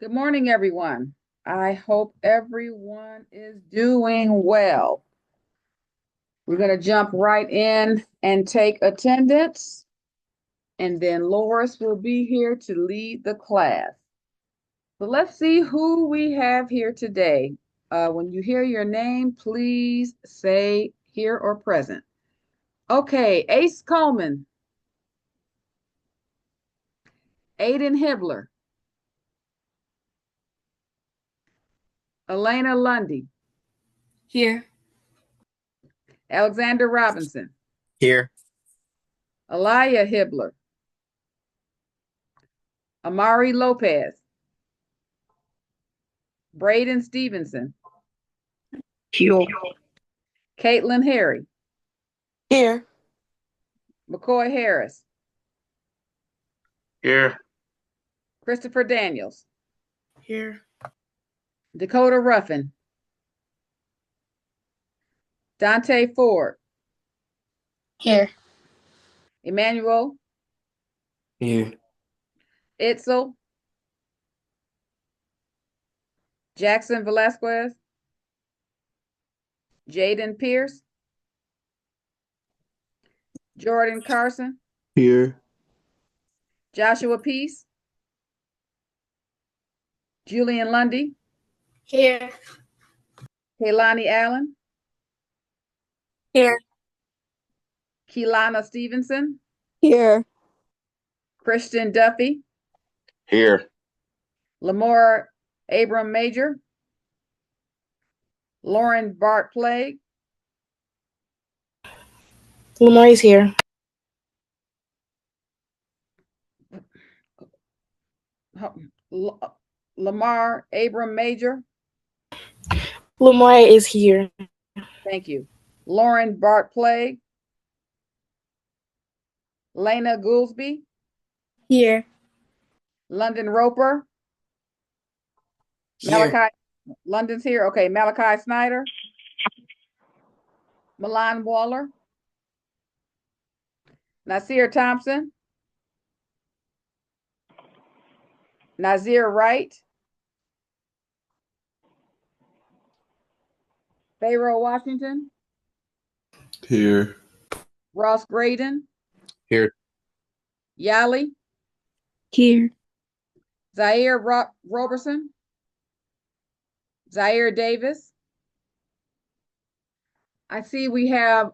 Good morning, everyone. I hope everyone is doing well. We're going to jump right in and take attendance, and then Loris will be here to lead the class. So let's see who we have here today. When you hear your name, please say here or present. Okay, Ace Coleman, Aiden Hibbler, Elena Lundy, Here. Alexander Robinson, Here. Alaya Hibbler, Amari Lopez, Braden Stevenson, Here. Caitlin Harry, Here. McCoy Harris, Here. Christopher Daniels, Here. Dakota Ruffin, Dante Ford, Here. Emmanuel Here. Itzel, Jackson Velasquez, Jaden Pierce, Jordan Carson, Here. Joshua Peace, Julian Lundy, Here. Kaylani Allen, Here. Keelana Stevenson, Here. Christian Duffy, Here. Lamora Abram Major, Lauren Bart Plague, Lamar is here. Lamar Abram Major, Lamar is here. thank you, Lauren Bart Plague, Lena Goolsby, Here. London Roper, Here. Malachi, London's here. Okay, Malachi Snyder, Milan Waller, Nasir Thompson, Nazir Wright, Pharaoh Washington, Here. Ross Graydon, Here. Yali, Here. Zaire Roberson, Zaire Davis. I see we have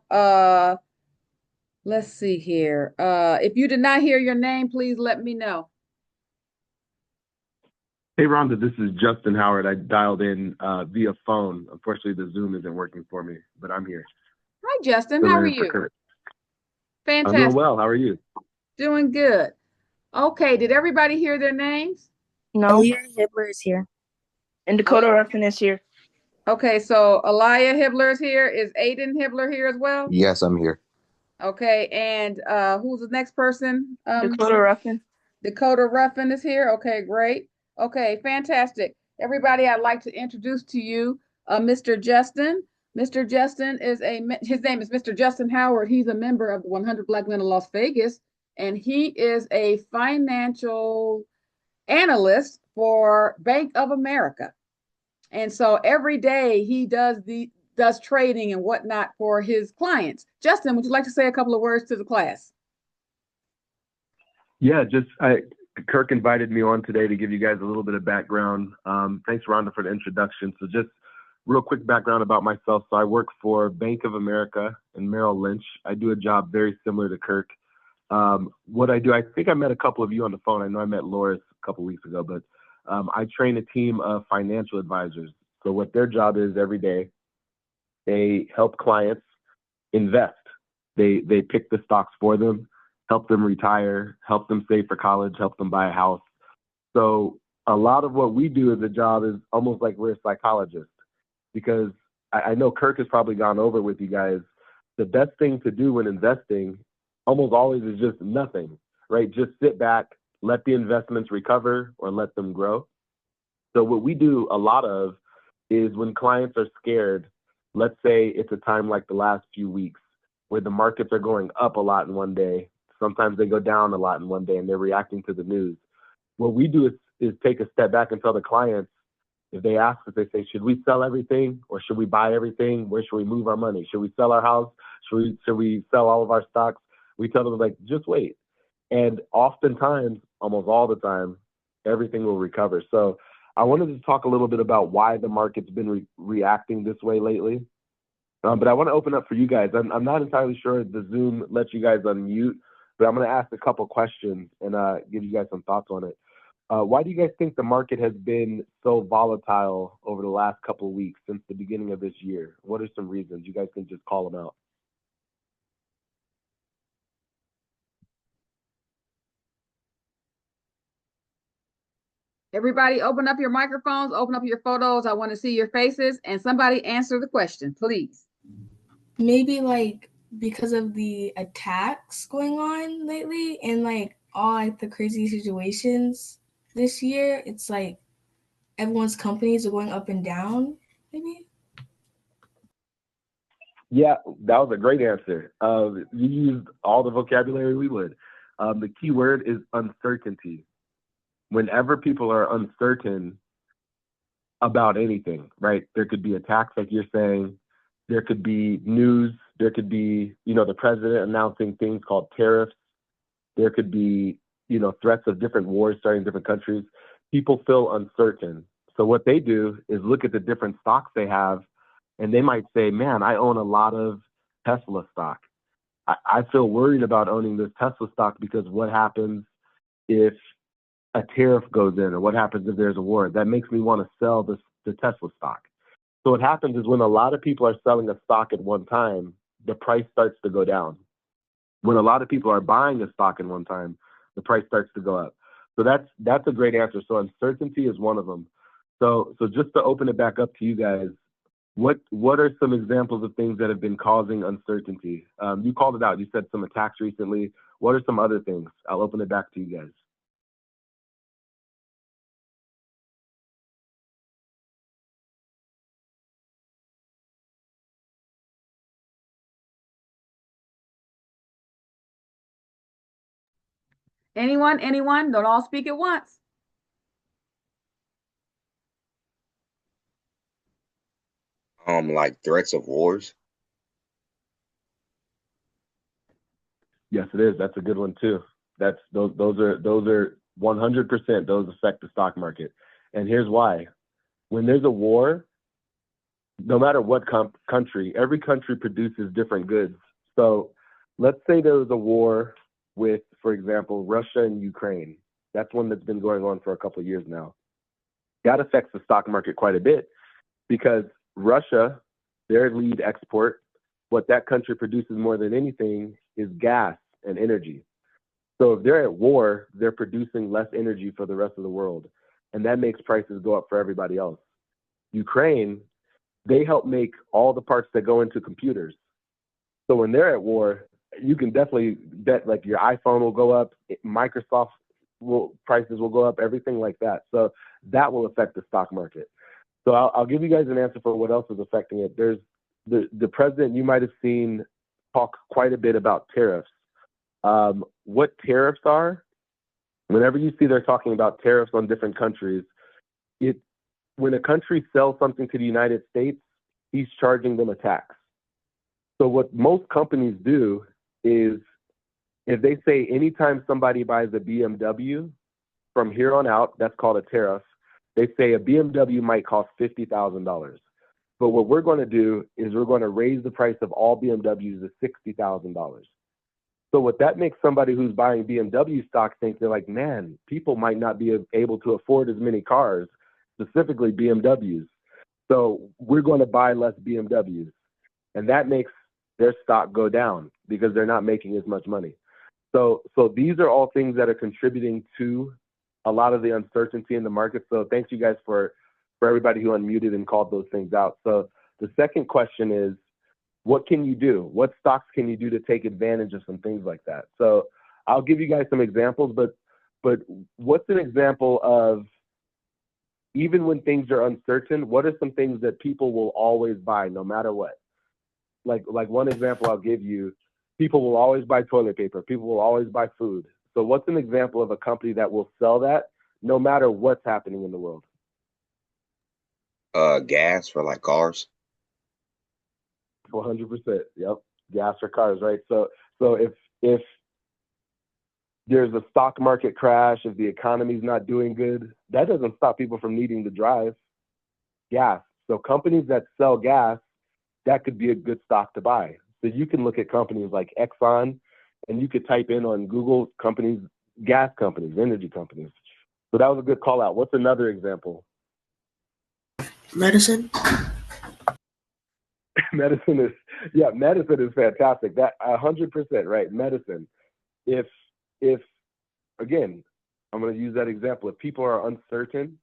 let's see here. If you did not hear your name, please let me know. Hey, Rhonda, this is Justin Howard. I dialed in via phone. Unfortunately, the Zoom isn't working for me, but I'm here. Hi, Justin. How Filling are in for you? Kurt. I'm doing Fantastic. well. How are you? Doing good. Okay, did everybody hear their names? No. Aliyah Hibbler is here. And Dakota Ruffin is here. Okay, so Aliyah Hibbler is here. Is Aiden Hibbler here as well? Yes, I'm here. Okay, and who's the next person? Dakota Ruffin. Dakota Ruffin is here. Okay, great. Okay, fantastic. Everybody, I'd like to introduce to you Mr. Justin. Mr. Justin is his name is Mr. Justin Howard. He's a member of the 100 Black Men of Las Vegas, and he is a financial analyst for Bank of America. And so every day he does trading and whatnot for his clients. Justin, would you like to say a couple of words to the class? Yeah, Kirk invited me on today to give you guys a little bit of background. Thanks, Rhonda, for the introduction. So just real quick background about myself. So I work for Bank of America and Merrill Lynch. I do a job very similar to Kirk. What I do, I think I met a couple of you on the phone. I know I met Loris a couple of weeks ago, but I train a team of financial advisors. So what their job is every day, they help clients invest. They pick the stocks for them, help them retire, help them save for college, help them buy a house. So a lot of what we do as a job is almost like we're a psychologist, because I know Kirk has probably gone over with you guys. The best thing to do when investing almost always is just nothing, right? Just sit back, let the investments recover or let them grow. So what we do a lot of is when clients are scared, let's say it's a time like the last few weeks where the markets are going up a lot in one day. Sometimes they go down a lot in one day and they're reacting to the news. What we do is is take a step back and tell the clients, if they ask us, they say, should we sell everything or should we buy everything? Where should we move our money? Should we sell our house? Should we sell all of our stocks? We tell them, like, just wait. And oftentimes, almost all the time, everything will recover. So I wanted to talk a little bit about why the market's been reacting this way lately. But I want to open up for you guys. I'm not entirely sure if the Zoom lets you guys unmute, but I'm going to ask a couple questions and give you guys some thoughts on it. Why do you guys think the market has been so volatile over the last couple of weeks since the beginning of this year? What are some reasons? You guys can just call them out. Everybody, open up your microphones, open up your photos. I want to see your faces, and somebody answer the question, please. Maybe like because of the attacks going on lately and like all like the crazy situations this year, it's like everyone's companies are going up and down, maybe? Yeah, that was a great answer. You used all the vocabulary we would. The key word is uncertainty. Whenever people are uncertain about anything, right? There could be attacks, like you're saying. There could be news. There could be, the president announcing things called tariffs. There could be, threats of different wars starting in different countries. People feel uncertain. So what they do is look at the different stocks they have, and they might say, man, I own a lot of Tesla stock. I feel worried about owning this Tesla stock because what happens if a tariff goes in, or what happens if there's a war? That makes me want to sell the Tesla stock. So what happens is when a lot of people are selling a stock at one time, the price starts to go down. When a lot of people are buying a stock at one time, the price starts to go up. So that's a great answer. So uncertainty is one of them. So just to open it back up to you guys, what are some examples of things that have been causing uncertainty? You called it out. You said some attacks recently. What are some other things? I'll open it back to you guys. Anyone? Don't all speak at once. Like threats of wars. Yes, it is. That's a good one too. Those are 100%. Those affect the stock market. And here's why. When there's a war, no matter what country, every country produces different goods. So let's say there was a war with, for example, Russia and Ukraine. That's one that's been going on for a couple of years now. That affects the stock market quite a bit because Russia, their lead export, what that country produces more than anything is gas and energy. So if they're at war, they're producing less energy for the rest of the world. And that makes prices go up for everybody else. Ukraine, they help make all the parts that go into computers. So when they're at war, you can definitely bet like your iPhone will go up, Microsoft prices will go up, everything like that. So that will affect the stock market. So I'll give you guys an answer for what else is affecting it. There's the president, you might have seen talk quite a bit about tariffs. What tariffs are, whenever you see they're talking about tariffs on different countries, when a country sells something to the United States, he's charging them a tax. So what most companies do is if they say anytime somebody buys a BMW from here on out, that's called a tariff. They say a BMW might cost $50,000. But what we're going to do is we're going to raise the price of all BMWs to $60,000. So what that makes somebody who's buying BMW stock think, they're like, man, people might not be able to afford as many cars, specifically BMWs. So we're going to buy less BMWs. And that makes their stock go down because they're not making as much money. So these are all things that are contributing to a lot of the uncertainty in the market. So thanks you guys for everybody who unmuted and called those things out. So the second question is, what can you do? What stocks can you do to take advantage of some things like that? So I'll give you guys some examples, but what's an example of, even when things are uncertain, what are some things that people will always buy no matter what? Like one example I'll give you, people will always buy toilet paper. People will always buy food. So what's an example of a company that will sell that no matter what's happening in the world? Gas for like cars. 100%. Yep. Gas for cars, right? So if there's a stock market crash, if the economy's not doing good, that doesn't stop people from needing to drive gas. So companies that sell gas, that could be a good stock to buy. So you can look at companies like Exxon, and you could type in on Google companies, gas companies, energy companies. So that was a good call out. What's another example? Medicine. medicine is fantastic. That 100% right. Medicine. If again, I'm going to use that example. If people are uncertain,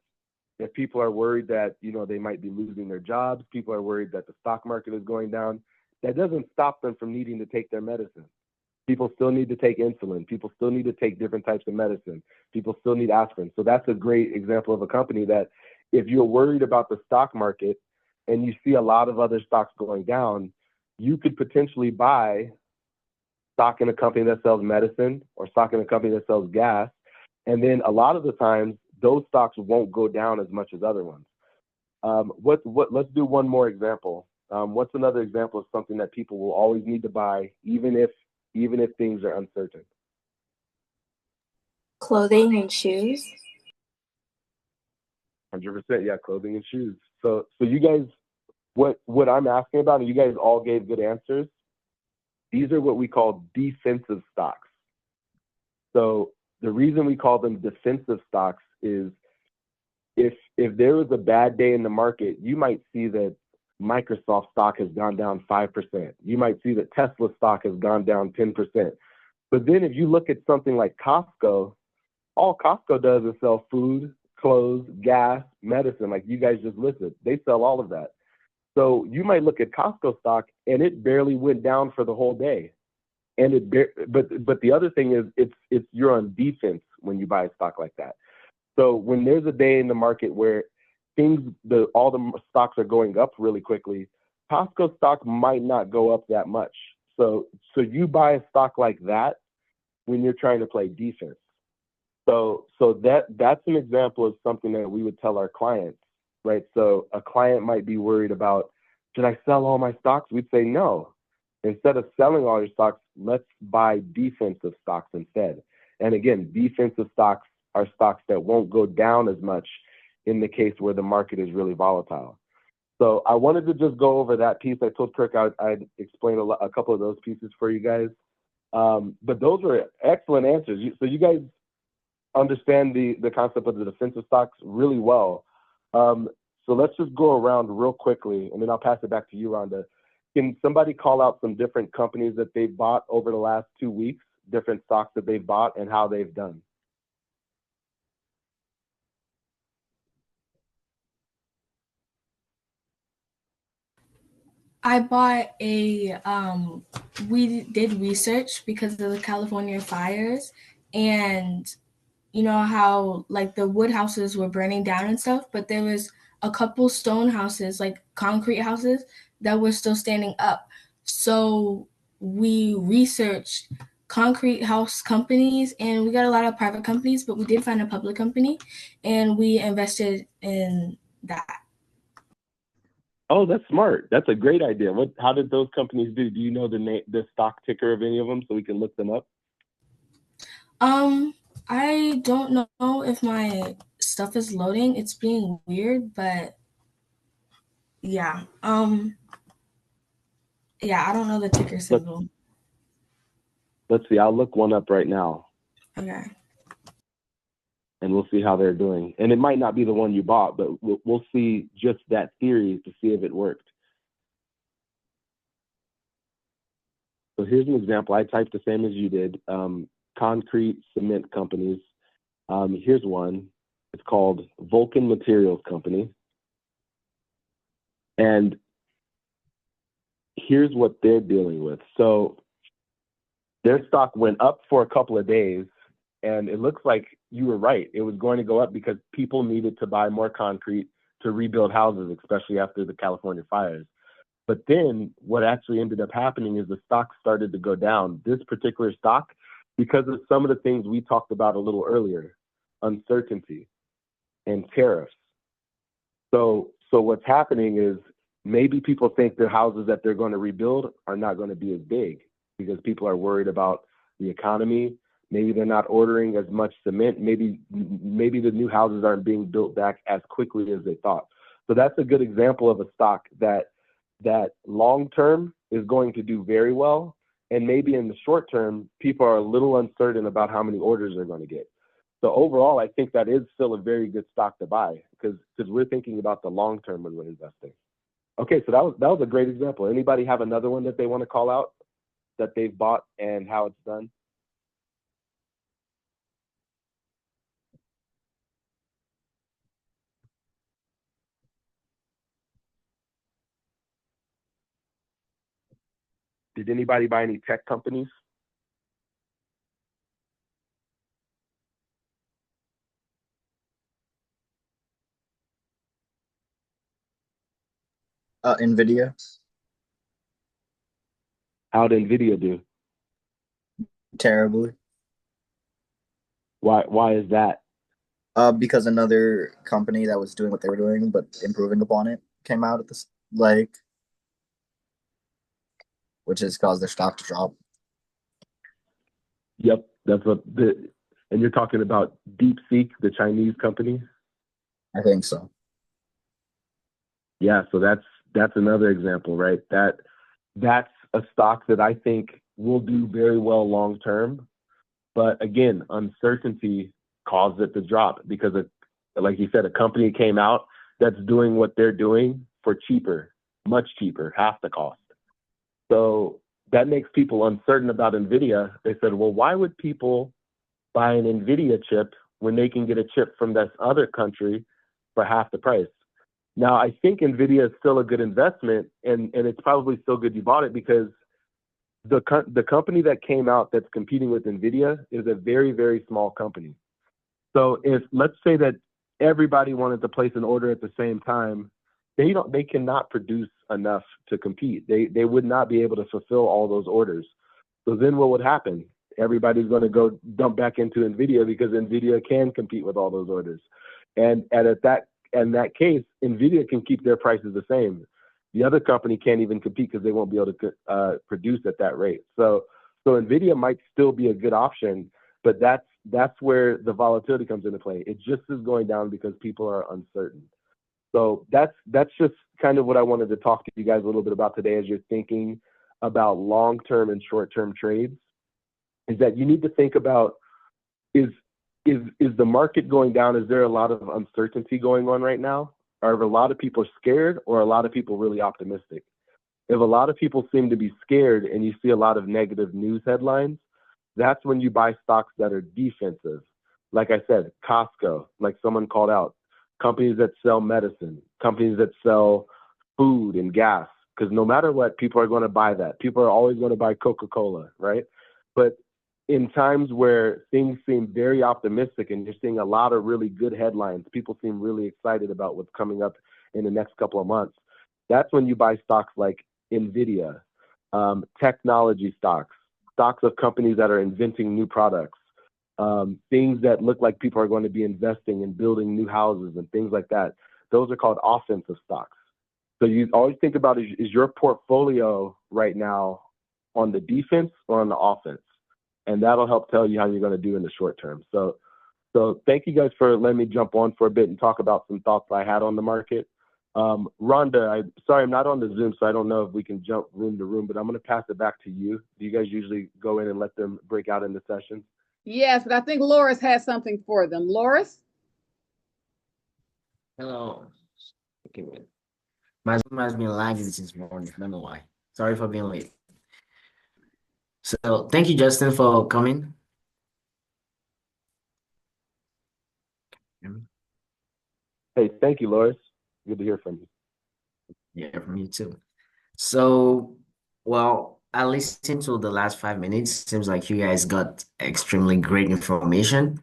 if people are worried that they might be losing their jobs, people are worried that the stock market is going down, that doesn't stop them from needing to take their medicine. People still need to take insulin. People still need to take different types of medicine. People still need aspirin. So that's a great example of a company that if you're worried about the stock market and you see a lot of other stocks going down, you could potentially buy stock in a company that sells medicine or stock in a company that sells gas. And then a lot of the times, those stocks won't go down as much as other ones. Let's do one more example. What's another example of something that people will always need to buy, even if things are uncertain? Clothing and shoes. 100%, yeah, clothing and shoes. So you guys, what I'm asking about, and you guys all gave good answers. These are what we call defensive stocks. So the reason we call them defensive stocks is if there was a bad day in the market, you might see that Microsoft stock has gone down 5%. You might see that Tesla stock has gone down 10%. But then if you look at something like Costco, all Costco does is sell food, clothes, gas, medicine, like you guys just listed. They sell all of that. So you might look at Costco stock and it barely went down for the whole day. And but the other thing is it's you're on defense when you buy a stock like that. So when there's a day in the market where all the stocks are going up really quickly, Costco stock might not go up that much. So you buy a stock like that when you're trying to play defense. So that's an example of something that we would tell our clients, right? So a client might be worried about, should I sell all my stocks? We'd say no. Instead of selling all your stocks, let's buy defensive stocks instead. And again, defensive stocks are stocks that won't go down as much in the case where the market is really volatile. So I wanted to just go over that piece. I told Kirk I'd explain a couple of those pieces for you guys. But those were excellent answers. So you guys understand the concept of the defensive stocks really well. So let's just go around real quickly, and then I'll pass it back to you, Rhonda. Can somebody call out some different companies that they've bought over the last 2 weeks, different stocks that they've bought and how they've done? I bought we did research because of the California fires, and you know how like the wood houses were burning down and stuff, but there was a couple stone houses, like concrete houses, that were still standing up. So we researched concrete house companies, and we got a lot of private companies, but we did find a public company, and we invested in that. Oh, that's smart. That's a great idea. How did those companies do? Do you know the stock ticker of any of them so we can look them up? I don't know if my stuff is loading. It's being weird, but yeah. Yeah, I don't know the ticker symbol. Let's see. I'll look one up right now. Okay. And we'll see how they're doing. And it might not be the one you bought, but we'll see just that theory to see if it worked. So here's an example. I typed the same as you did. Concrete cement companies. Here's one. It's called Vulcan Materials Company. And here's what they're dealing with. So their stock went up for a couple of days, and it looks like you were right. It was going to go up because people needed to buy more concrete to rebuild houses, especially after the California fires. But then what actually ended up happening is the stock started to go down. This particular stock, because of some of the things we talked about a little earlier. uncertainty and tariffs. So what's happening is maybe people think their houses that they're going to rebuild are not going to be as big because people are worried about the economy. Maybe they're not ordering as much cement. Maybe the new houses aren't being built back as quickly as they thought. So that's a good example of a stock that long term is going to do very well. And maybe in the short term, people are a little uncertain about how many orders they're going to get. So overall, I think that is still a very good stock to buy because we're thinking about the long term when we're investing. Okay, so that was a great example. Anybody have another one that they want to call out that they've bought and how it's done? Did anybody buy any tech companies? Nvidia. How did Nvidia do? Terribly. Why is that? Because another company that was doing what they were doing but improving upon it came out at this, like, which has caused their stock to drop. Yep, that's and you're talking about DeepSeek, the Chinese company? I think so. Yeah, so that's another example, right? That's a stock that I think will do very well long term. But again, uncertainty caused it to drop because like you said, a company came out that's doing what they're doing for cheaper, much cheaper, half the cost. So that makes people uncertain about Nvidia. They said, well, why would people buy an Nvidia chip when they can get a chip from this other country for half the price? Now, I think Nvidia is still a good investment, and it's probably still good you bought it because the company that came out that's competing with Nvidia is a very, very small company. So if let's say that everybody wanted to place an order at the same time, they cannot produce enough to compete. They would not be able to fulfill all those orders. So then what would happen? Everybody's going to go dump back into Nvidia because Nvidia can compete with all those orders. And in that case, Nvidia can keep their prices the same. The other company can't even compete because they won't be able to produce at that rate. So Nvidia might still be a good option, but that's where the volatility comes into play. It just is going down because people are uncertain. So that's just kind of what I wanted to talk to you guys a little bit about today as you're thinking about long-term and short-term trades, is that you need to think about is the market going down? Is there a lot of uncertainty going on right now? Are a lot of people scared or are a lot of people really optimistic? If a lot of people seem to be scared and you see a lot of negative news headlines, that's when you buy stocks that are defensive. Like I said, Costco, like someone called out, companies that sell medicine, companies that sell food and gas, because no matter what, people are going to buy that. People are always going to buy Coca-Cola, right? But in times where things seem very optimistic and you're seeing a lot of really good headlines, people seem really excited about what's coming up in the next couple of months. That's when you buy stocks like Nvidia, technology stocks of companies that are inventing new products, things that look like people are going to be investing in building new houses and things like that. Those are called offensive stocks. So you always think about is your portfolio right now on the defense or on the offense? And that'll help tell you how you're going to do in the short term. So thank you guys for letting me jump on for a bit and talk about some thoughts I had on the market. Rhonda, sorry, I'm not on the Zoom, so I don't know if we can jump room to room, but I'm going to pass it back to you. Do you guys usually go in and let them break out into sessions? Yes, but I think Loris has something for them. Loris? Hello. Okay, wait. My Zoom has been lagging since morning. I don't know why. Sorry for being late. So thank you, Justin, for coming. Hey, thank you, Loris. Good to hear from you. Yeah, from you too. So, well, I listened to the last 5 minutes. Seems like you guys got extremely great information.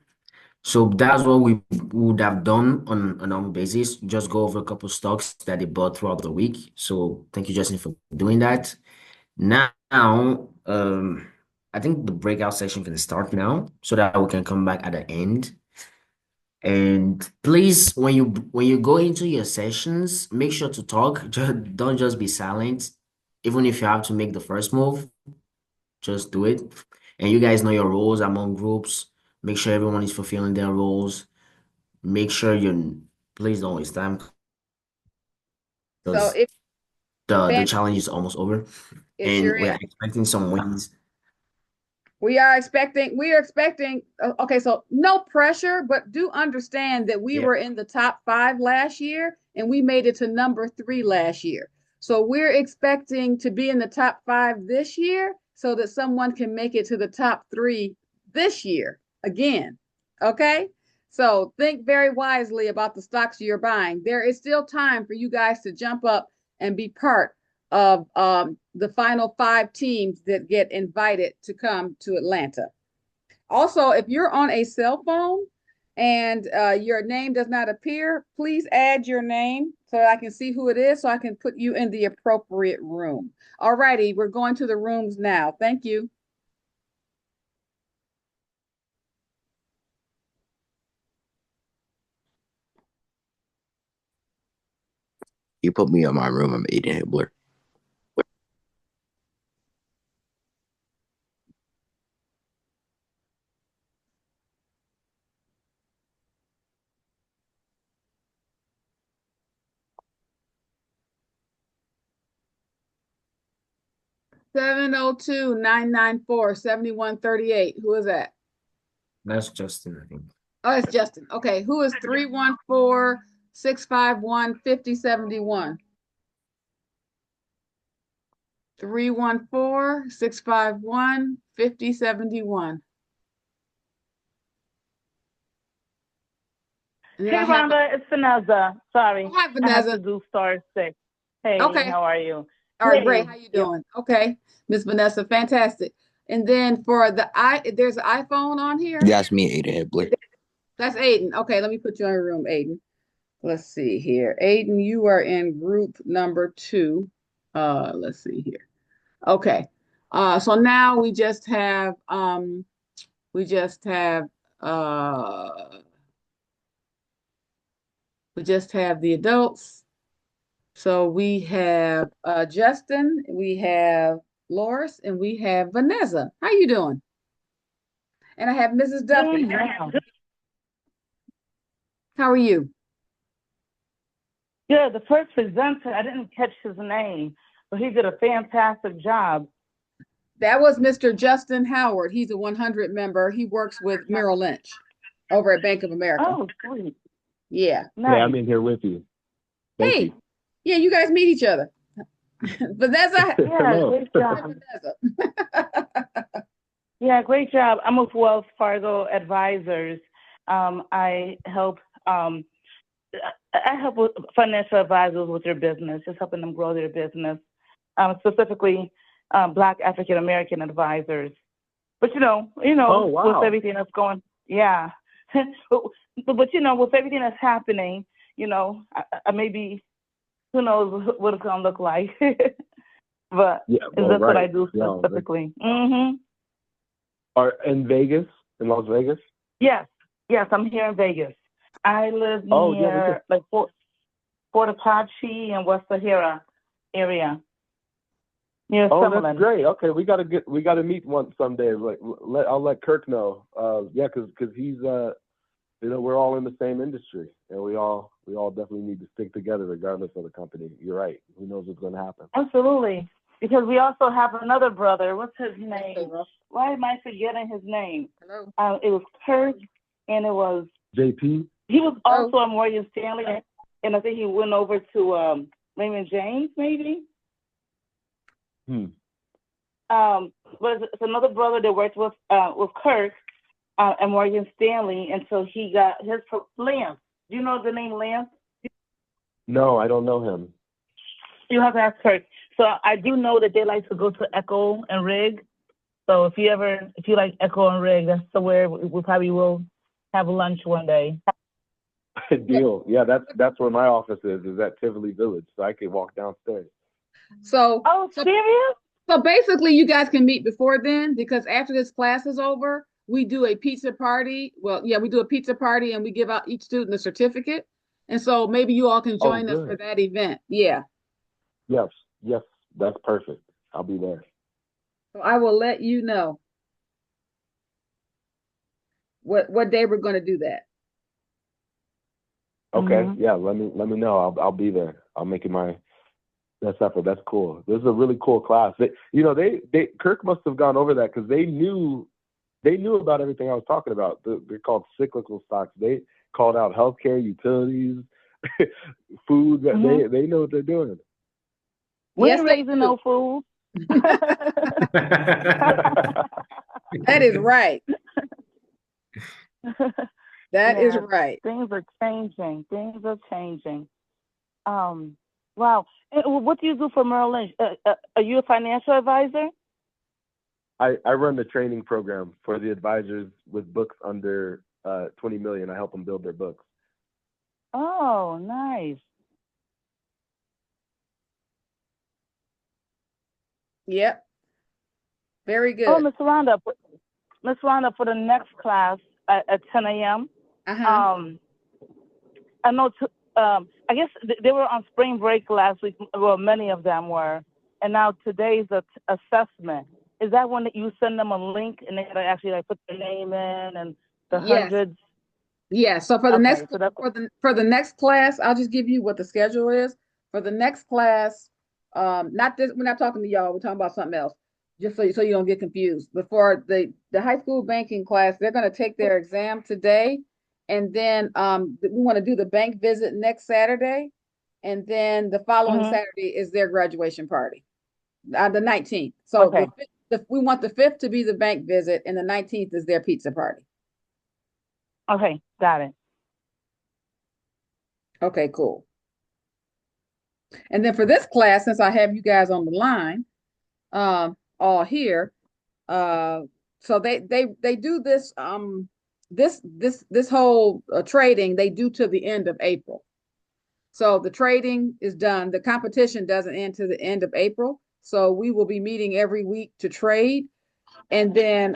So that's what we would have done on a normal basis. Just go over a couple stocks that they bought throughout the week. So thank you, Justin, for doing that. Now, I think the breakout session can start now so that we can come back at the end And please, when you go into your sessions, make sure to talk. Just don't just be silent. Even if you have to make the first move, just do it. And you guys know your roles among groups. Make sure everyone is fulfilling their roles. Make sure you please don't waste time So because if the fan, challenge is almost over, if and you're we in, are expecting some wins. we are expecting, okay, so no pressure, but do understand that we Yeah, were in the top 5 last year and we made it to number 3 last year. So we're expecting to be in the top 5 this year so that someone can make it to the top 3 this year again. Okay? So think very wisely about the stocks you're buying. There is still time for you guys to jump up and be part of the final 5 teams that get invited to come to Atlanta. Also, if you're on a cell phone and your name does not appear, please add your name so I can see who it is so I can put you in the appropriate room. All righty, we're going to the rooms now. Thank you. You put me in my room, I'm eating Hibbler. 702-994-7138. Who is that? that's Justin, I think. Oh, it's Justin. Okay, who is 314-651-5071? 314-651-5071. And then Hey, I have, Rhonda, it's Vanessa. Sorry, hi, I have to Vanessa. do *6. Hey, Okay. how are you? All right, great. Hey, How you yep. doing? Okay, Miss Vanessa, fantastic. And then for there's an iPhone on here. That's me eating Hibbler. That's Aiden. Okay, let me put you in your room, Aiden. Let's see here. Aiden, you are in group number 2. Let's see here. Okay. So now we just have uh we just have the adults. So we have Justin, we have Loris, and we have Vanessa. How you doing? And I have Mrs. Duffy. Doing well. How are you? Yeah, the first presenter, I didn't catch his name, but he did a fantastic job. That was Mr. Justin Howard. He's a 100 member. He works with Merrill Lynch over at Bank of America. Oh, sweet. Yeah. Hey, Nice. I'm in here with you. Thank Hey, you. yeah, you guys meet each other. Vanessa. Yeah, Hello. great job. Vanessa. Yeah, great job. I'm with Wells Fargo Advisors. I help with financial advisors with their business, just helping them grow their business, specifically Black African American advisors. But Oh, wow. with everything that's going, yeah. but with everything that's happening, I maybe who knows what it's gonna look like. But Yeah, well, that's what I right. do Yeah, specifically. are in Vegas, in Las Vegas? Yes, I'm here in Vegas. I live Oh, yeah, near like Fort Apache and West Sahara area, near Oh, that's Summerlin. great. Okay, we gotta meet once someday. Like, I'll let Kirk know. Yeah, because he's we're all in the same industry, and we all definitely need to stick together regardless of the company. You're right. Who knows what's gonna happen? Absolutely, because we also have another brother. What's his name? Why am I forgetting his name? Hello. It was Kirk, and it was JP. he was also a Morgan Stanley, and I think he went over to Raymond James, maybe. But it's another brother that worked with Kirk and Morgan Stanley, and so he got his Lance. Do you know the name Lance? No, I don't know him. You have to ask Kirk. So I do know that they like to go to Echo and Rig. So if you like Echo and Rig, that's somewhere we probably will have lunch one day. Deal. Yeah, that's where my office is at Tivoli Village, so I can walk downstairs. Oh, serious? So basically, you guys can meet before then because after this class is over, we do a pizza party. Well, yeah, we do a pizza party and we give out each student a certificate. And so maybe you all can Oh, join us for good. that event. Yeah. Yes, yes, that's perfect. I'll be there. So I will let you know what day we're going to do that. Okay, Mhm. yeah, let me know. I'll be there. I'll make it my best effort. That's cool. This is a really cool class. They Kirk must have gone over that because they knew about everything I was talking about. They're called cyclical stocks. They called out healthcare, utilities, food. Mhm. They know what they're doing. We Yes, ain't they raising do. no food. That is right. That is Yeah, right. things are changing. Things are changing. Um, wow. What do you do for Merrill Lynch? Are you a financial advisor? I run the training program for the advisors with books under 20 million. I help them build their books. Oh, nice. Yep. Very Oh, good. Miss Rhonda, for the next class at 10 a.m. Uh-huh. Um, I know. I guess they were on spring break last week. Well, many of them were, and now today's assessment. Is that when you send them a link and they gotta actually like put their name in and the Yes. hundreds? Yeah, so for the next Okay, so that's for the next class, I'll just give you what the schedule is. For the next class, not this, we're not talking to y'all, we're talking about something else. Just so you don't get confused. Before the high school banking class, they're going to take their exam today, and then we want to do the bank visit next Saturday, and then the following hmm Saturday is their graduation party, the 19th. So okay. we want the 5th to be the bank visit, and the 19th is their pizza party. Okay, got it. Okay, cool. And then for this class, since I have you guys on the line, all here, uh, so they do this whole trading they do to the end of April. So the trading is done. The competition doesn't end to the end of April. So we will be meeting every week to trade, and then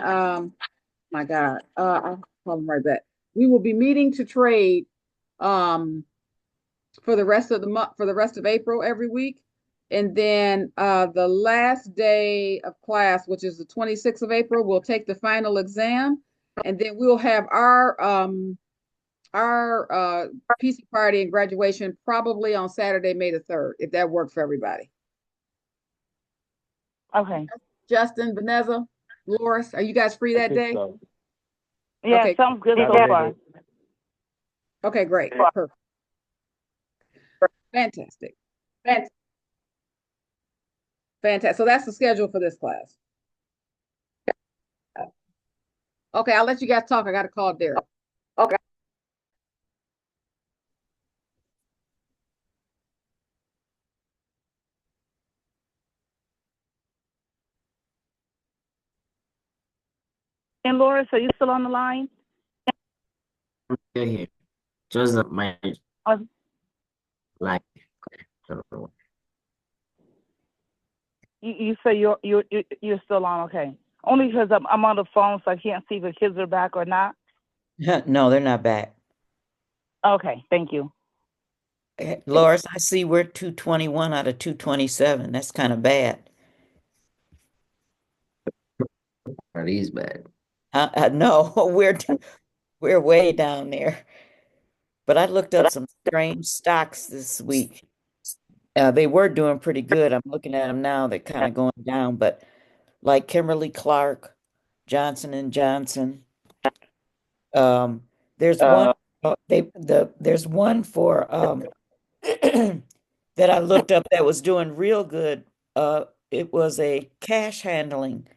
my God, I'll call them right back. We will be meeting to trade for the rest of the month, for the rest of April every week. And then the last day of class, which is the 26th of April, we'll take the final exam. And then we'll have our PC party and graduation probably on Saturday, May the 3rd, if that works for everybody. Okay. Justin, Vanessa, Loris, are you guys free I that think day? so. Yeah, Okay. sounds good so Saturday. far. Okay, great. Perfect. Fantastic. Fantastic. Fantastic. So that's the schedule for this class. Okay, I'll let you guys talk. I got to call Derek. Okay. And Laura, are you still on the line? Still here. Just my Uh, like. you say you're still on. Okay. Only because I'm on the phone, so I can't see if the kids are back or not. No, they're not back. Okay, thank you. Loris, I see we're 221 out of 227. That's kind of bad. Are these bad? No, we're way down there. But I looked up some strange stocks this week. They were doing pretty good. I'm looking at them now. They're kind of going down, but like Kimberly Clark, Johnson and Johnson. Um, there's one. There's one for that I looked up that was doing real good. It was a cash handling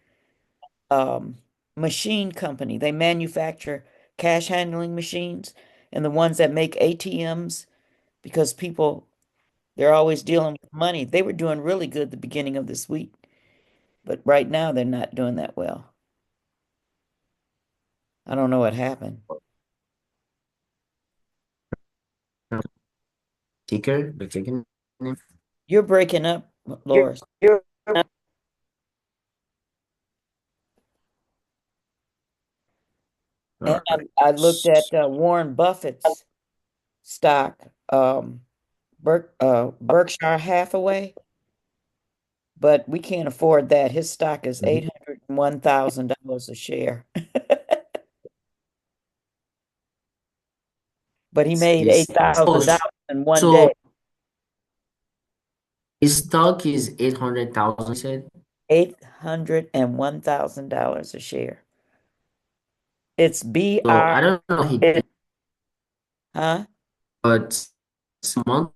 um, machine company. They manufacture cash handling machines and the ones that make ATMs because people, they're always dealing with money. They were doing really good the beginning of this week, but right now they're not doing that well. I don't know what happened. Ticker, the ticker name. You're breaking up, Loris. I looked at Warren Buffett's stock, Berkshire Hathaway, but we can't afford that. His stock is Mhm. $801,000 a share. But he made His $8,000 in one day. so his stock is 800,000, you said? $801,000 a share. It's So I BR, don't know if he did, huh? but a month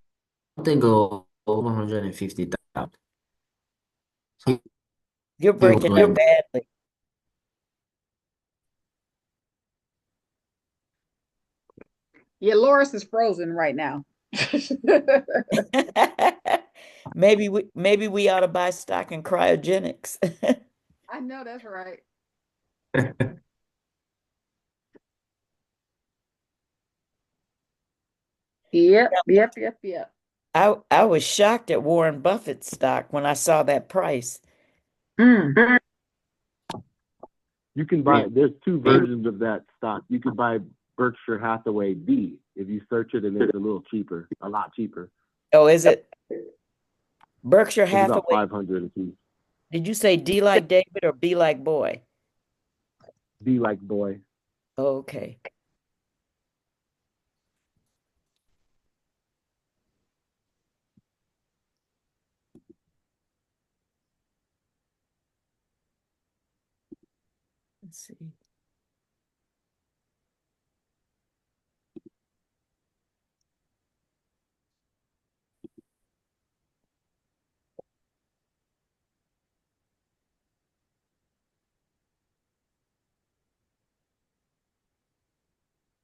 ago, 150,000. He You're he was breaking up going. badly. Yeah, Loris is frozen right now. Maybe we ought to buy stock in cryogenics. I know that's right. Yep, yep, yep, yep. I was shocked at Warren Buffett's stock when I saw that price. Mm. You can buy, there's two versions of that stock. You can buy Berkshire Hathaway B if you search it, and it's a little cheaper, a lot cheaper. Oh, is it Berkshire It's about Hathaway? 500 a piece. Did you say D like David or B like boy? B like boy. Okay. Let's see.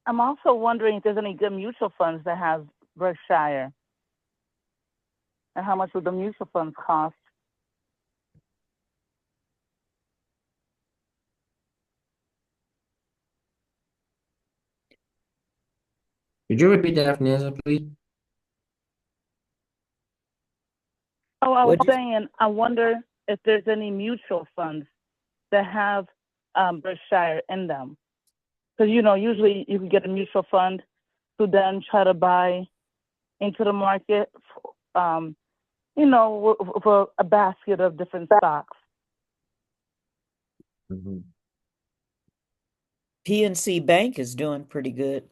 I'm also wondering if there's any good mutual funds that have Berkshire, and how much would the mutual funds cost? Could you repeat that, Vanessa, please? Oh, I was What? saying, I wonder if there's any mutual funds that have Berkshire in them. Because, usually you can get a mutual fund to then try to buy into the market, for a basket of different stocks. Mhm. PNC Bank is doing pretty good.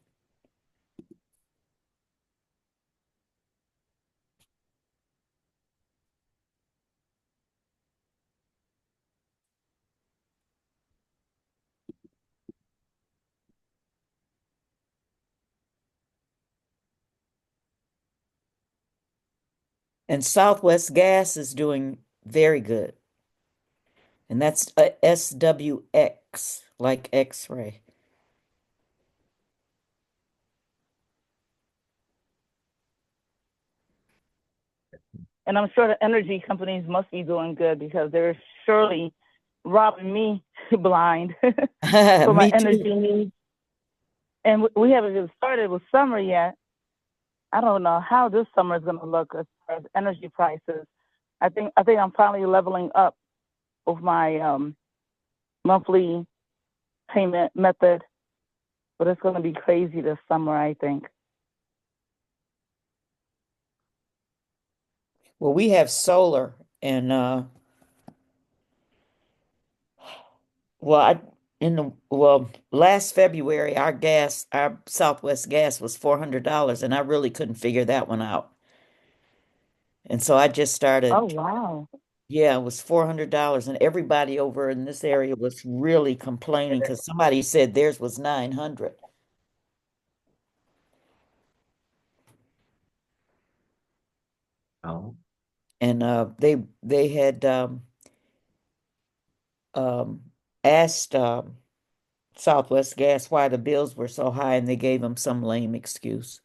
And Southwest Gas is doing very good. And that's SWX, like X-ray. And I'm sure the energy companies must be doing good because they're surely robbing me blind for my Me too. energy needs. And we haven't even started with summer yet. I don't know how this summer is going to look as far as energy prices. I think I'm finally leveling up with my monthly payment method, but it's going to be crazy this summer, I think. Well, we have solar and well, last February our Southwest gas was $400 and I really couldn't figure that one out. And so I just Oh, started, wow. yeah, it was $400 and everybody over in this area was really complaining because somebody said theirs was 900. Oh. And they had um, asked Southwest Gas why the bills were so high, and they gave them some lame excuse.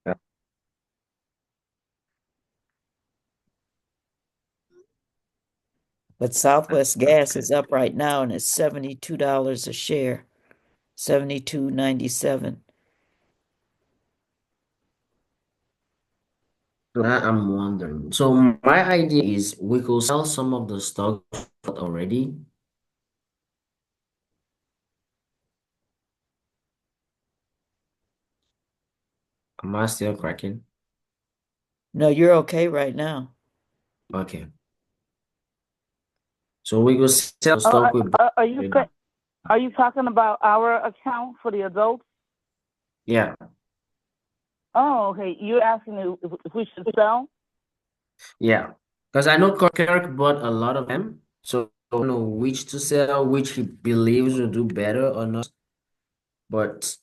Yeah. But Southwest Gas is up right now, and it's $72 a share, 72.97. I'm wondering. So my idea is we could sell some of the stock already. Am I still cracking? No, you're okay right now. Okay. So we could sell Oh, stock with already. are you talking about our account for the adults? Yeah. Oh, okay. You're asking if we should sell? Yeah. Because I know Kirk bought a lot of them. So I don't know which to sell, which he believes will do better or not. But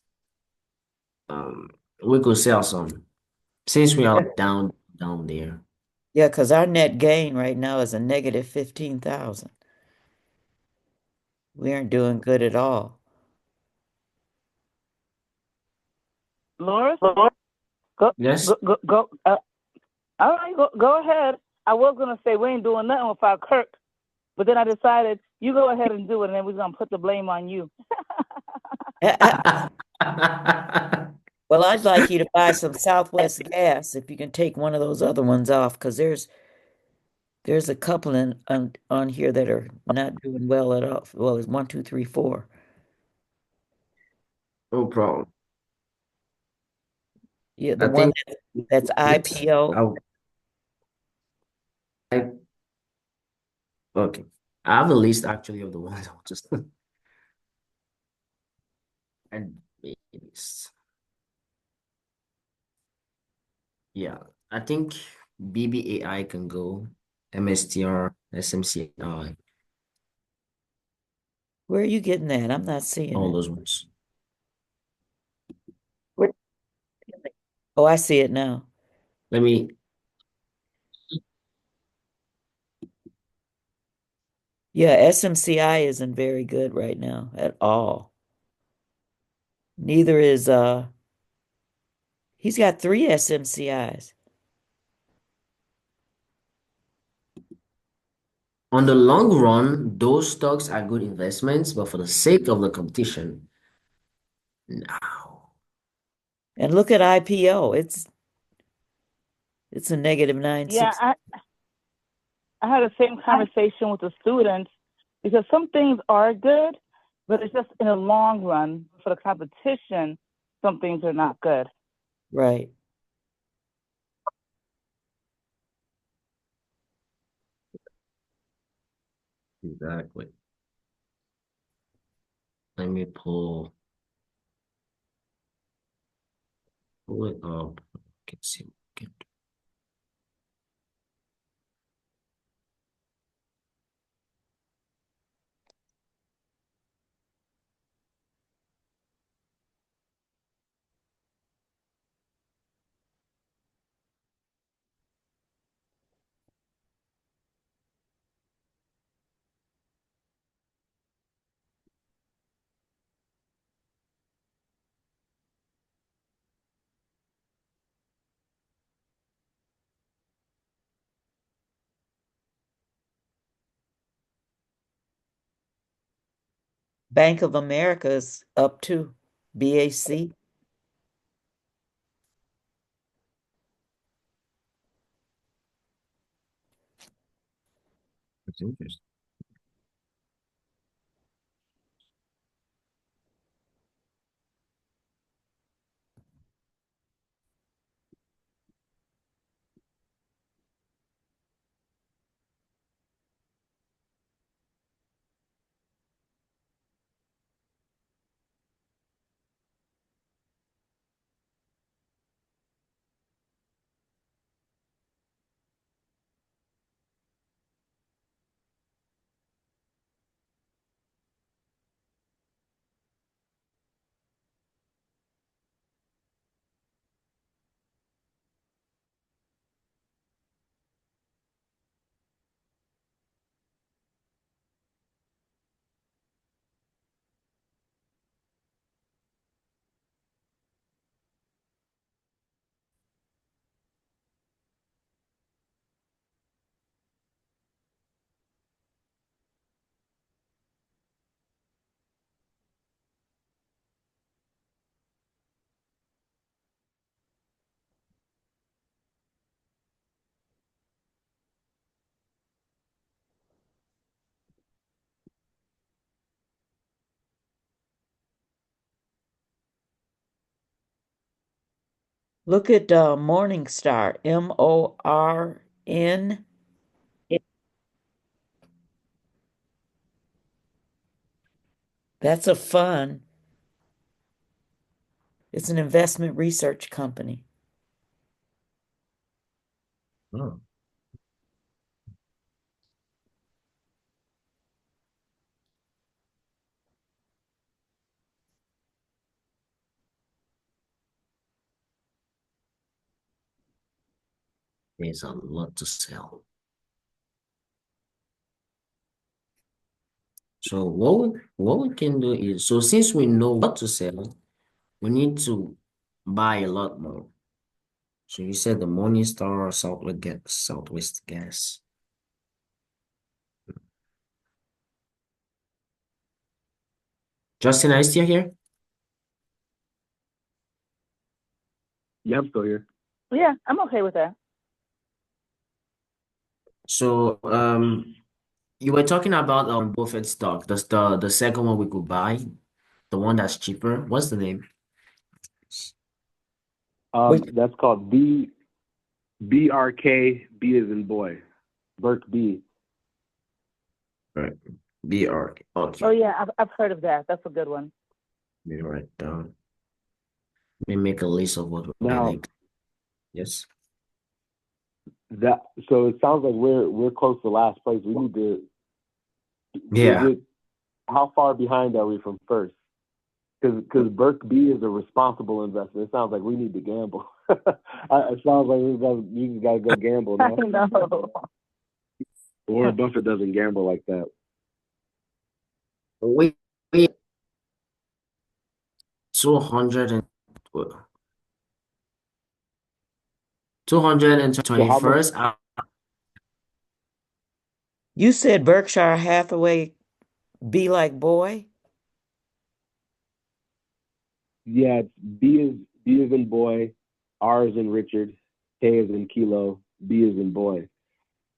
um we could sell some since we are Yeah, down there. yeah, because our net gain right now is a negative 15,000. We aren't doing good at all. Loris? Go, Yes? go. All right, go ahead. I was gonna say we ain't doing nothing without Kirk, but then I decided you go ahead and do it, and then we're gonna put the blame on you. Well, I'd like you to buy some Southwest gas if you can take one of those other ones off, because there's a couple on here that are not doing well at all. Well, it's one, two, three, four. No problem. Yeah, the I one think that's it's IPO. I okay. I have a list actually of the ones I'll just and it's yeah. I think BBAI can go, MSTR, SMCI, Where are you getting that? I'm not seeing all it. those ones. Where- Oh, I see it now. Let me Yeah, SMCI isn't very good right now at all. Neither is he's got three SMCIs. on the long run, those stocks are good investments, but for the sake of the competition, no. And look at IPO. It's a negative Yeah, 960. I had the same conversation with the students because some things are good, but it's just in the long run for the competition, some things are not good. Right. Exactly. Let me pull it up. Can see. Bank of America is up too. BAC. It's interesting. Look at Morningstar, Morn. That's a fund. It's an investment research company. Oh, there's a lot to sell. So what we can do is, so since we know what to sell, we need to buy a lot more. So you said the Morningstar Southwest Gas. Justin, are you still here? Yeah, I'm still here. Yeah, I'm okay with that. So you were talking about Buffett stock. That's the second one we could buy, the one that's cheaper. What's the name? Which That's called BRK. B is in boy. Burke B. Right. BR. Oh Okay. yeah, I've heard of that. That's a good one. Let me write down. Let me make a list of what we're Now getting. Yes. that so it sounds like we're close to last place. We need to. Is Yeah. it how far behind are we from first? Because Burke B is a responsible investment. It sounds like we need to gamble. It sounds like we just gotta go gamble I now. know. Warren Buffett doesn't gamble like that. We 200 and well, So how much? 221st. you said Berkshire Hathaway be like boy? Yeah, it's B is in boy, R is in Richard, K is in kilo, B is in boy.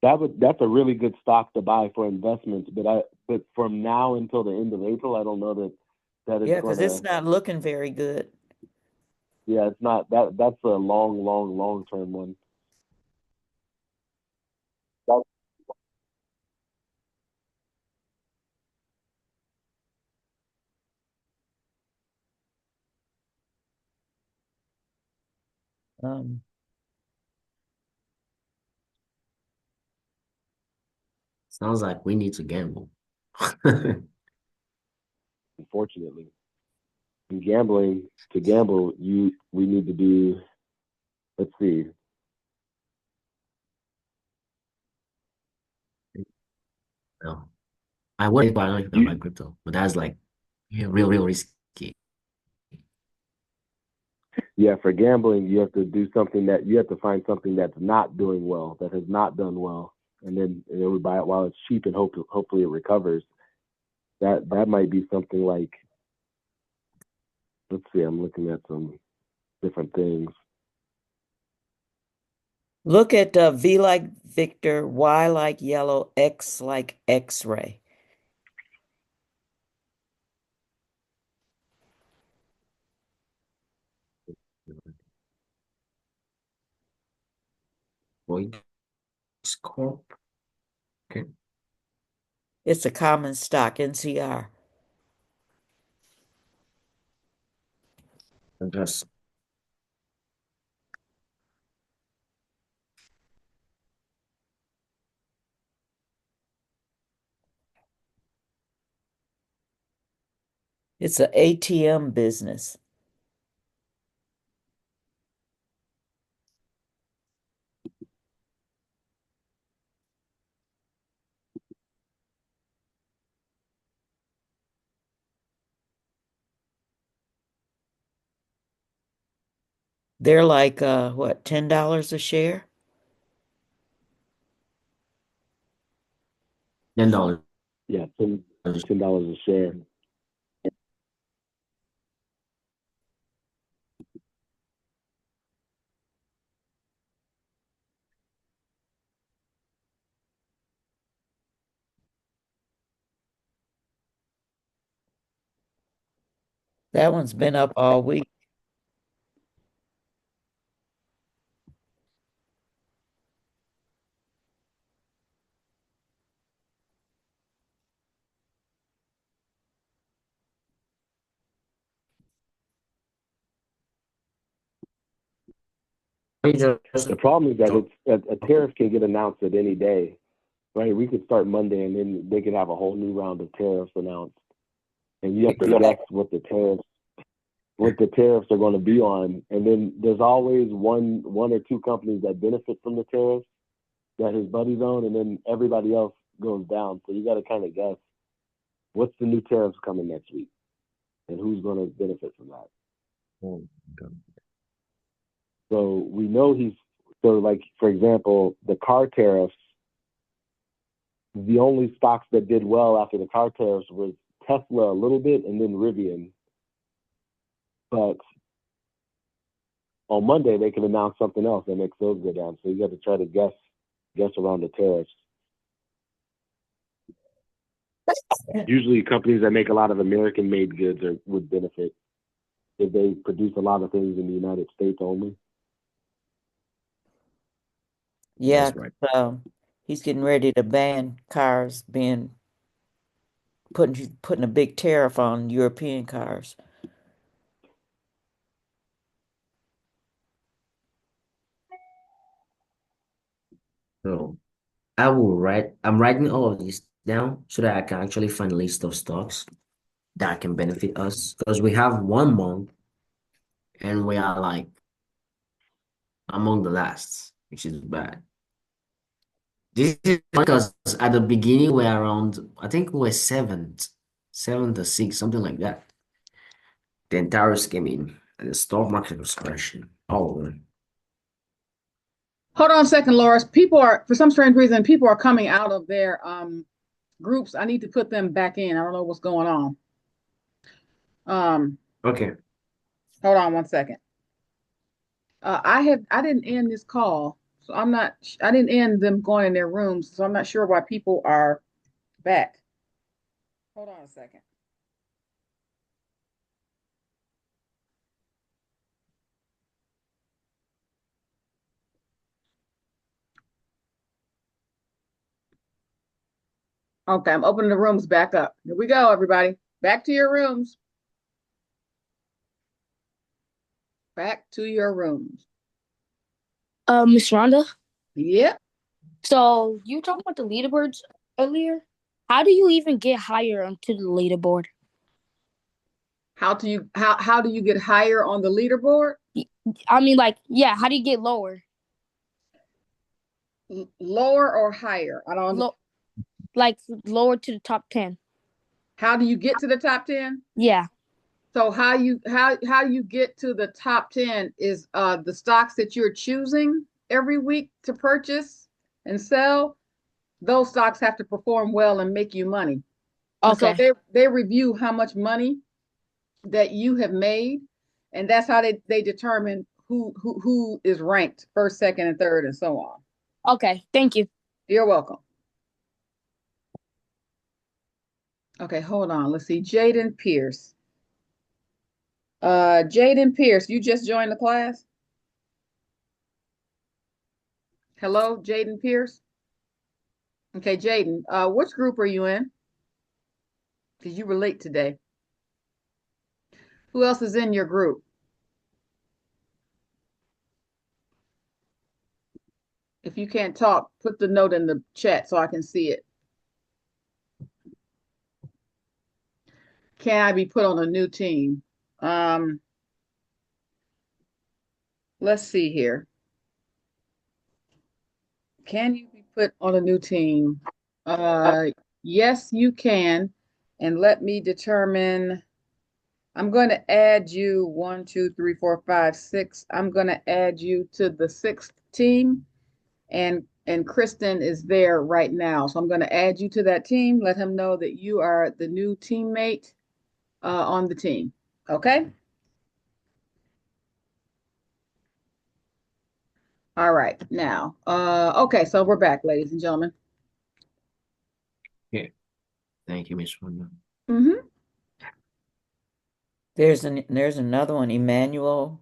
That's a really good stock to buy for investments. But from now until the end of April, I don't know that it's Yeah, because it's gonna. not looking very good. Yeah, it's not that's a long term one. That, Um, Sounds like we need to gamble. unfortunately, in gambling to gamble, we need to do. Let's see. No. I would buy like You buy crypto, but that's like real risky. Yeah, for gambling, you have to do something that you have to find something that's not doing well, that has not done well, and then we buy it while it's cheap and hopefully it recovers. That might be something like, let's see, I'm looking at some different things. look at V like Victor, Y like yellow, X like X-ray. Voice Corp. Okay. It's a common stock, NCR. And just It's a ATM business. They're like what, $10 a share? $10. Yeah, $10 a share. That one's been up all week. just The problem is that talk. it's a tariff can get announced at any day, right? We could start Monday and then they could have a whole new round of tariffs announced, and you have to guess what the tariffs are going to be on. And then there's always one or two companies that benefit from the tariffs that his buddies own, and then everybody else goes down. So you got to kind of guess what's the new tariffs coming next week, and who's going to benefit from that. Oh, God. So we know like, for example, the car tariffs, the only stocks that did well after the car tariffs was Tesla a little bit and then Rivian. But on Monday they can announce something else that makes those go down. So you got to try to guess around the tariffs. Usually companies that make a lot of American made goods would benefit if they produce a lot of things in the United States only. Yeah, That's right. he's getting ready to ban cars being putting a big tariff on European cars. So I'm writing all of this down so that I can actually find a list of stocks that can benefit us because we have 1 month and we are like among the last, which is bad. This is because at the beginning we're around, I think we're seventh or sixth, something like that. Then tariffs came in and the stock market was crashing. Oh, Hold on a second, Loris. People are, for some strange reason, people are coming out of their groups. I need to put them back in. I don't know what's going on. Um, okay. Hold on one second. I didn't end this call, so I didn't end them going in their rooms, so I'm not sure why people are back. Hold on a second. Okay, I'm opening the rooms back up. Here we go, everybody. Back to your rooms. Back to your rooms. Miss Rhonda. Yep. So you were talking about the leaderboards earlier. How do you even get higher onto the leaderboard? How do you get higher on the leaderboard? I mean, like, yeah, how do you get lower? Lower or higher? I don't. Like lower to the top 10. How do you get to the top 10? Yeah. So how you get to the top 10 is the stocks that you're choosing every week to purchase and sell. Those stocks have to perform well and make you money. And so Okay. they review how much money that you have made, and that's how they determine who is ranked first, second, and third, and so on. Okay. Thank you. You're welcome. Okay, hold on. Let's see. Jaden Pierce. Jaden Pierce, you just joined the class? Hello, Jaden Pierce. Okay, Jaden, which group are you in? Because you were late today. Who else is in your group? If you can't talk, put the note in the chat so I can see it. Can I be put on a new team? Um, let's see here. Can you be put on a new team? Yes, you can. And let me determine. I'm going to add you 1, 2, 3, 4, 5, 6. I'm going to add you to the sixth team, and Kristen is there right now. So I'm going to add you to that team. Let him know that you are the new teammate on the team. Okay. All right. Now, okay. So we're back, ladies and gentlemen. Yeah. Thank you, Miss Wanda. Mm-hmm. There's another one, Emmanuel.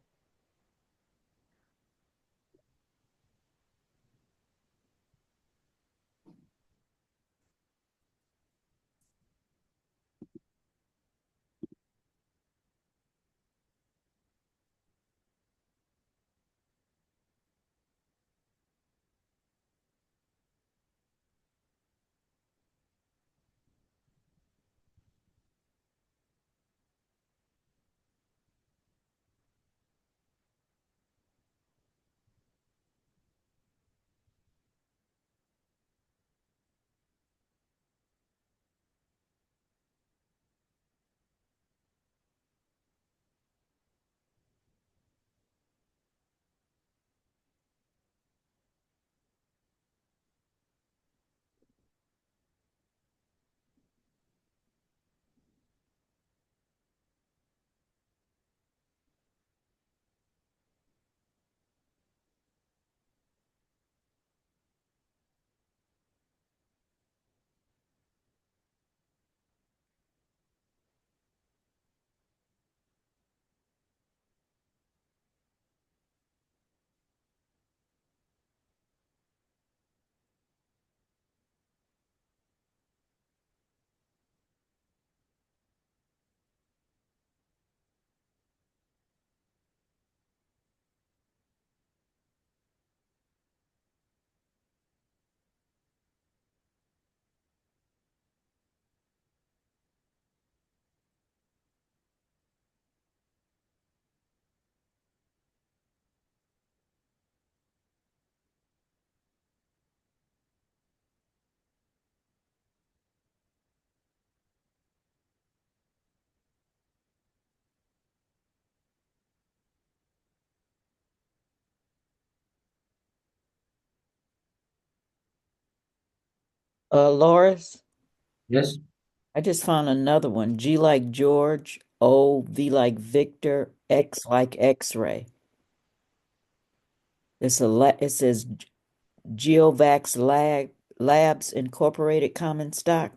Loris, Yes. I just found another one. G like George, O, V like Victor, X like X-ray. It says Geovax Labs Incorporated common stock.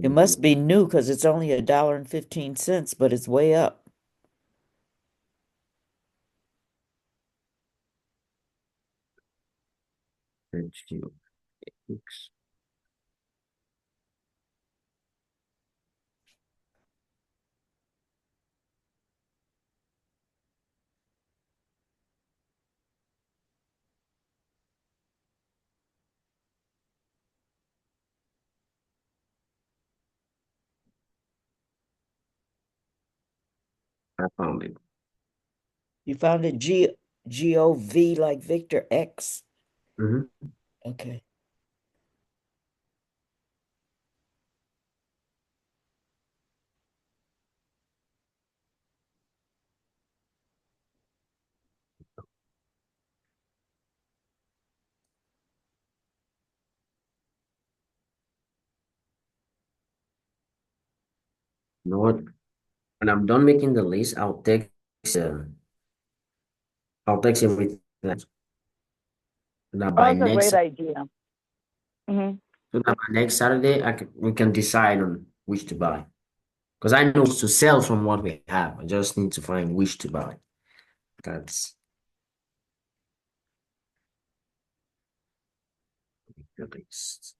It must be new because it's only $1.15, but it's way up. I found it. You found it GOV like Victor X. Mm-hmm. Okay. You know what? When I'm done making the list, I'll text everything. Now Oh, by that's a next great idea. Hmm. so now by next Saturday, we can decide on which to buy. Because I know to sell from what we have. I just need to find which to buy. That's the list.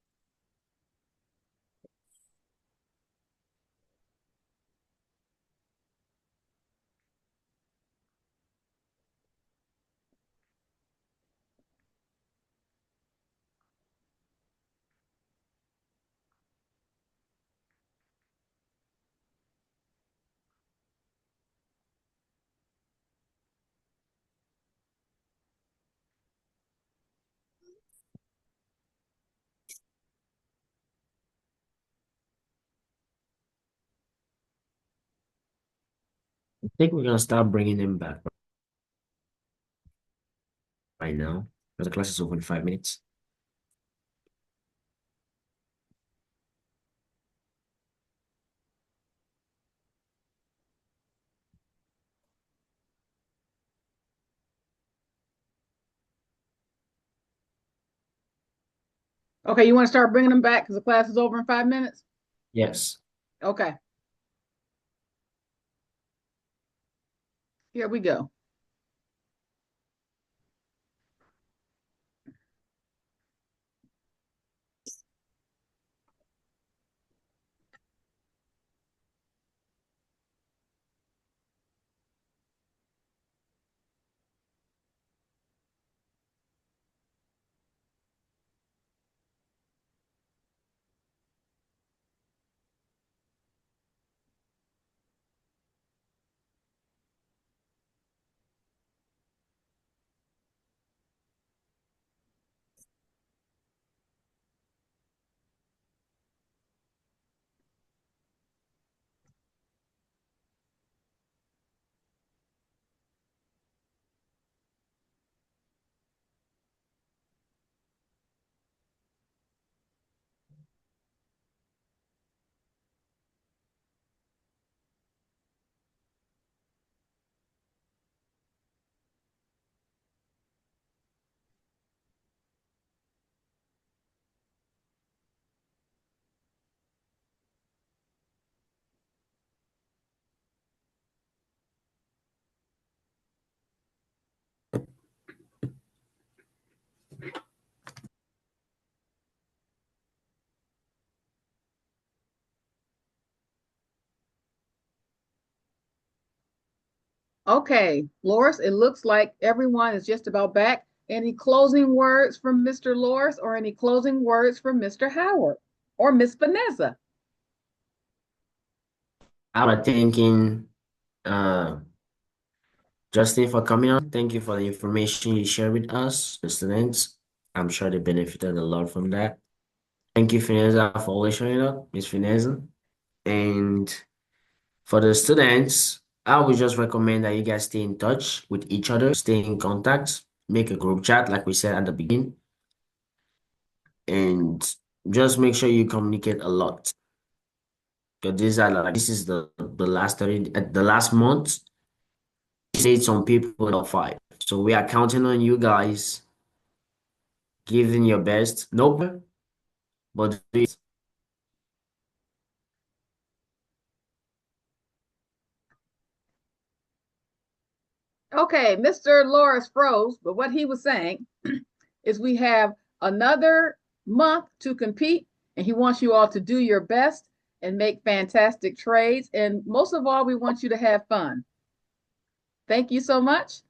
I think we're gonna start bringing them back right now. Because the class is over in 5 minutes. Okay, you want to start bringing them back because the class is over in 5 minutes? Yes. Okay, here we go. Okay, Loris, it looks like everyone is just about back. Any closing words from Mr. Loris or any closing words from Mr. Howard or Miss Vanessa? I was thanking uh Justin for coming on. Thank you for the information you shared with us, the students. I'm sure they benefited a lot from that. Thank you, Fineza, for always showing up, Miss Fineza. And for the students, I would just recommend that you guys stay in touch with each other, stay in contact, make a group chat, like we said at the beginning. and just make sure you communicate a lot. Because this is the last 30 the last month. You need some people top five. So we are counting on you guys, giving your best. No pressure, but do it. Okay, Mr. Loris froze, but what he was saying is we have another month to compete, and he wants you all to do your best and make fantastic trades. And most of all, we want you to have fun. Thank you so much.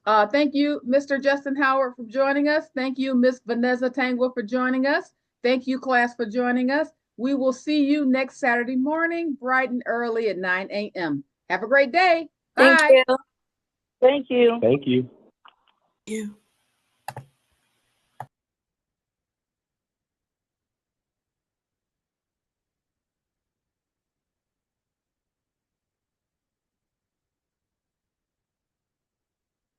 Thank you, Mr. Justin Howard, for joining us. Thank you, Miss Vanessa Tangwa, for joining us. Thank you, class, for joining us. We will see you next Saturday morning, bright and early at 9 a.m. Have a great day. Thank Bye. you. Thank you. Thank you. You.